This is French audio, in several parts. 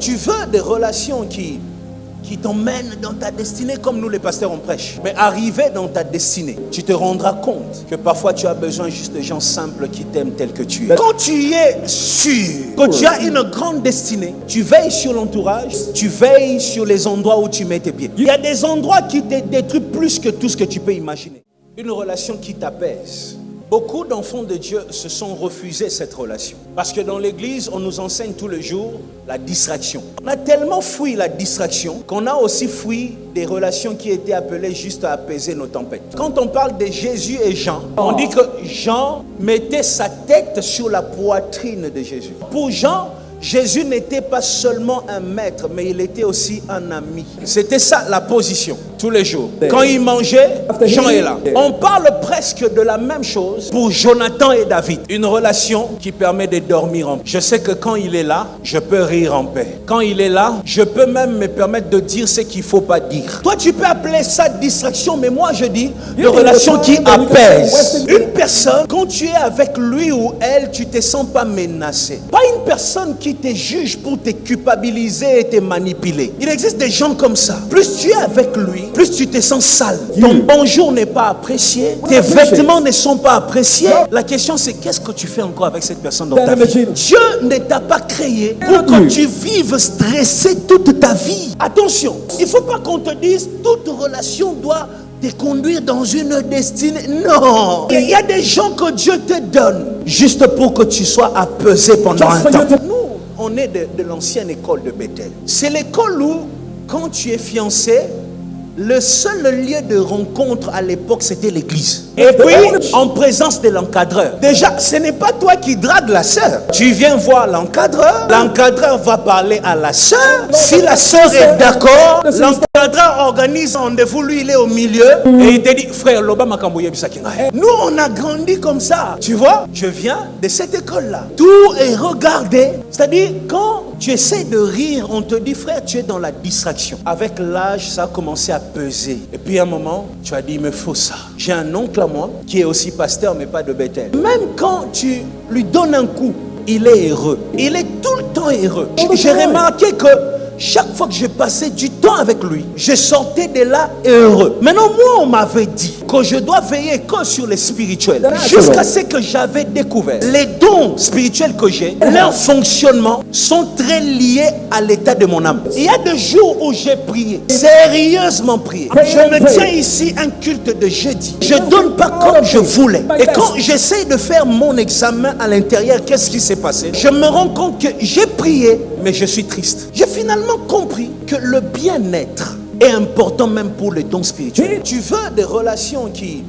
Tu veux des relations qui t'emmènent dans ta destinée comme nous les pasteurs on prêche. Mais arrivé dans ta destinée, tu te rendras compte que parfois tu as besoin juste de gens simples qui t'aiment tel que tu es. Quand tu es sûr que tu as une grande destinée, tu veilles sur l'entourage, tu veilles sur les endroits où tu mets tes pieds. Il y a des endroits qui te détruisent plus que tout ce que tu peux imaginer. Une relation qui t'apaise. Beaucoup d'enfants de Dieu se sont refusés cette relation. Parce que dans l'église, on nous enseigne tous les jours la distraction. On a tellement fui la distraction qu'on a aussi fui des relations qui étaient appelées juste à apaiser nos tempêtes. Quand on parle de Jésus et Jean, on dit que Jean mettait sa tête sur la poitrine de Jésus. Pour Jean, Jésus n'était pas seulement un maître, mais il était aussi un ami. C'était ça la position, tous les jours. Quand il mangeait, Jean est là. On parle presque de la même chose pour Jonathan et David. Une relation qui permet de dormir en paix. Je sais que quand il est là, je peux rire en paix. Quand il est là, je peux même me permettre de dire ce qu'il ne faut pas dire. Toi, tu peux appeler ça distraction, mais moi, je dis de relation qui apaise. Une personne, quand tu es avec lui ou elle, tu ne te sens pas menacé. Pas une personne qui te juge pour te culpabiliser et te manipuler. Il existe des gens comme ça. Plus tu es avec lui, plus tu te sens sale. Ton bonjour n'est pas apprécié. Tes vêtements ne sont pas appréciés. La question c'est qu'est-ce que tu fais encore avec cette personne dans ta vie? Dieu ne t'a pas créé pour que tu vives stressé toute ta vie. Attention, il ne faut pas qu'on te dise toute relation doit te conduire dans une destinée. Non. Il y a des gens que Dieu te donne juste pour que tu sois apaisé pendant un temps. Nous, on est de l'ancienne école de Bethel. C'est l'école où, quand tu es fiancé, le seul lieu de rencontre à l'époque, c'était l'église. Et puis, en présence de l'encadreur. Déjà, ce n'est pas toi qui dragues la sœur. Tu viens voir l'encadreur. L'encadreur va parler à la sœur. Si la sœur est d'accord, l'encadreur organise un rendez-vous. Lui, il est au milieu. Et il te dit, frère, Loba Makambouye Bisakinga. Nous, on a grandi comme ça. Tu vois, je viens de cette école-là. Tout est regardé. C'est-à-dire, quand tu essaies de rire, on te dit, frère, tu es dans la distraction. Avec l'âge, ça a commencé à peser. Et puis, à un moment, tu as dit, il me faut ça. J'ai un oncle à moi, qui est aussi pasteur, mais pas de Bethel. Même quand tu lui donnes un coup, il est heureux. Il est tout le temps heureux. J'ai remarqué que chaque fois que je passais du temps avec lui, je sortais de là heureux. Maintenant, moi, on m'avait dit que je dois veiller que sur les spirituels. Jusqu'à ce que j'avais découvert. Les dons spirituels que j'ai, leur fonctionnement sont très liés à l'état de mon âme. Il y a des jours où j'ai prié, sérieusement prié. Je me tiens ici un culte de jeudi. Je ne donne pas comme je voulais. Et quand j'essaie de faire mon examen à l'intérieur, qu'est-ce qui s'est passé? Je me rends compte que j'ai prié, mais je suis triste. J'ai finalement compris que le bien-être est important même pour les dons spirituels. Tu veux des relations qui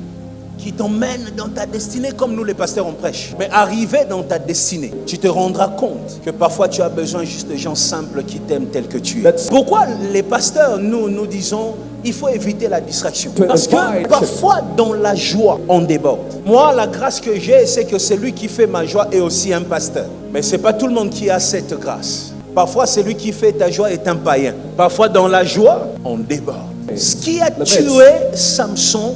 t'emmènent dans ta destinée comme nous les pasteurs on prêche. Mais arrivé dans ta destinée, tu te rendras compte que parfois tu as besoin juste de gens simples qui t'aiment tel que tu es. Pourquoi les pasteurs, nous disons, il faut éviter la distraction? Parce que parfois dans la joie, on déborde. Moi, la grâce que j'ai, c'est que celui qui fait ma joie est aussi un pasteur. Mais ce n'est pas tout le monde qui a cette grâce. Parfois, celui qui fait ta joie est un païen. Parfois, dans la joie, on déborde. Ce qui a tué Samson,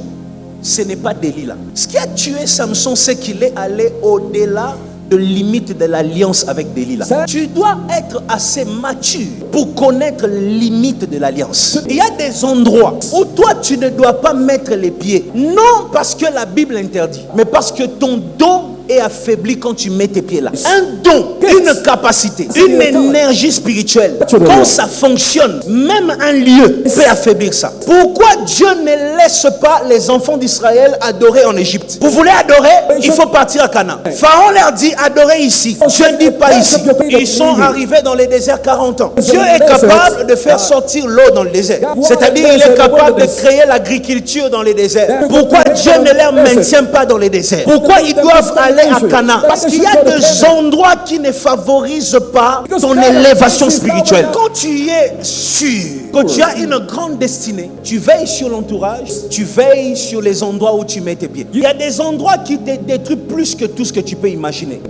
ce n'est pas Delilah. Ce qui a tué Samson, c'est qu'il est allé au-delà de limite de l'alliance avec Delilah. Tu dois être assez mature pour connaître les limites de l'alliance. Il y a des endroits où toi, tu ne dois pas mettre les pieds. Non parce que la Bible interdit, mais parce que ton don est affaibli quand tu mets tes pieds là. Un don, une capacité, une énergie spirituelle, quand ça fonctionne, même un lieu peut affaiblir ça. Pourquoi Dieu ne laisse pas les enfants d'Israël adorer en Égypte? Vous voulez adorer? Il faut partir à Canaan. Pharaon leur dit adorez ici. Dieu ne dit pas ici. Ils sont arrivés dans le désert 40 ans. Dieu est capable de faire sortir l'eau dans le désert. C'est-à-dire il est capable de créer l'agriculture dans les déserts. Pourquoi Dieu ne les maintient pas dans les déserts? Pourquoi ils doivent aller à Canaan? Parce qu'il y a des endroits qui ne favorisent pas ton élévation spirituelle. Quand tu es sûr Quand tu as une grande destinée, tu veilles sur l'entourage, tu veilles sur les endroits où tu mets tes pieds. Il y a des endroits qui te détruisent plus que tout ce que tu peux imaginer.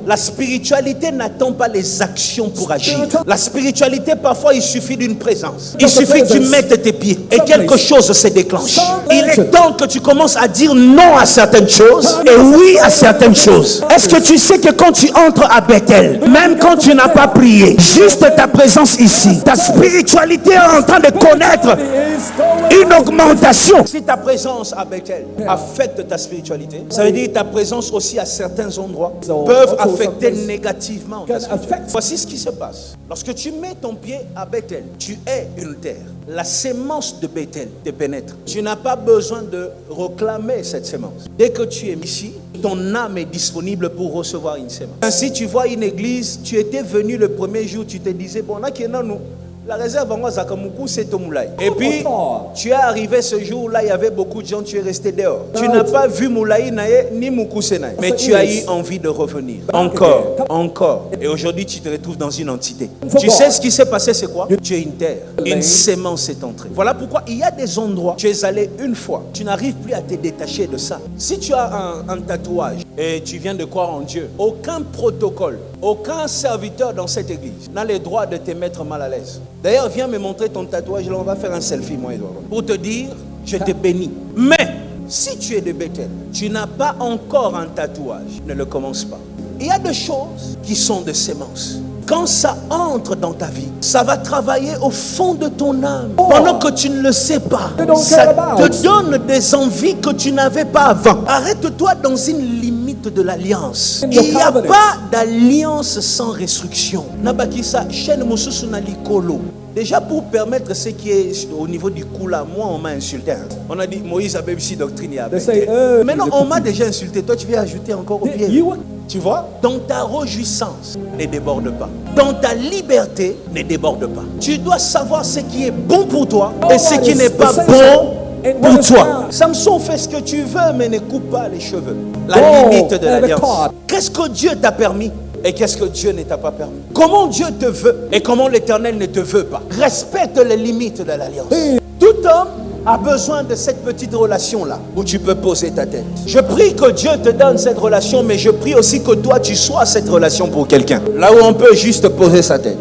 La spiritualité n'attend pas les actions pour agir. La spiritualité, parfois, il suffit d'une présence. Il suffit que tu mettes tes pieds et quelque chose se déclenche. Il est temps que tu commences à dire non à certaines choses et oui à certaines choses. Est-ce que tu sais que quand tu entres à Bethel, même quand tu n'as pas prié, juste ta présence ici, ta spiritualité est en train de connaître une augmentation. Si ta présence à Bethel affecte ta spiritualité, ça veut dire que ta présence aussi à certains endroits peuvent affecter négativement ta spiritualité. Voici ce qui se passe. Lorsque tu mets ton pied à Bethel, tu es une terre. La sémence de Bethel te pénètre. Tu n'as pas besoin de réclamer cette sémence. Dès que tu es ici, ton âme est disponible pour recevoir une sémence. Ainsi, tu vois une église, tu étais venu le premier jour, tu te disais, bon, là, qui est nous. La réserve en Zakamuku, c'est Moulay. Et puis, tu es arrivé ce jour-là, il y avait beaucoup de gens, tu es resté dehors. Tu n'as pas vu Moulay ni Moukousenaï. Mais tu as eu envie de revenir. Encore. Et aujourd'hui, tu te retrouves dans une entité. Tu sais ce qui s'est passé, c'est quoi? Tu es une terre. Une sémence est entrée. Voilà pourquoi il y a des endroits, tu es allé une fois. Tu n'arrives plus à te détacher de ça. Si tu as un tatouage et tu viens de croire en Dieu, aucun protocole, aucun serviteur dans cette église n'a le droit de te mettre mal à l'aise. D'ailleurs, viens me montrer ton tatouage, là on va faire un selfie, moi et toi, pour te dire, je te bénis. Mais, si tu es de Bethel, tu n'as pas encore un tatouage, ne le commence pas. Il y a des choses qui sont de sémences. Quand ça entre dans ta vie, ça va travailler au fond de ton âme. Pendant que tu ne le sais pas, ça te donne des envies que tu n'avais pas avant. Arrête-toi dans une limite de l'alliance. Il n'y a pas d'alliance sans restriction. Nabakisa, chaîne Moussousou Nalikolo. Déjà pour permettre ce qui est au niveau du coup là, moi on m'a insulté. On a dit Moïse a même si doctrine. Maintenant on m'a déjà insulté. Toi tu viens ajouter encore au pied. Tu vois? Dans ta réjouissance, ne déborde pas. Dans ta liberté, ne déborde pas. Tu dois savoir ce qui est bon pour toi et ce qui n'est pas bon pour toi. Samson, fais ce que tu veux, mais ne coupe pas les cheveux. La limite de l'alliance. Qu'est-ce que Dieu t'a permis et qu'est-ce que Dieu ne t'a pas permis? Comment Dieu te veut et comment l'Éternel ne te veut pas? Respecte les limites de l'alliance. Tout homme a besoin de cette petite relation-là où tu peux poser ta tête. Je prie que Dieu te donne cette relation, mais je prie aussi que toi tu sois cette relation pour quelqu'un. Là où on peut juste poser sa tête.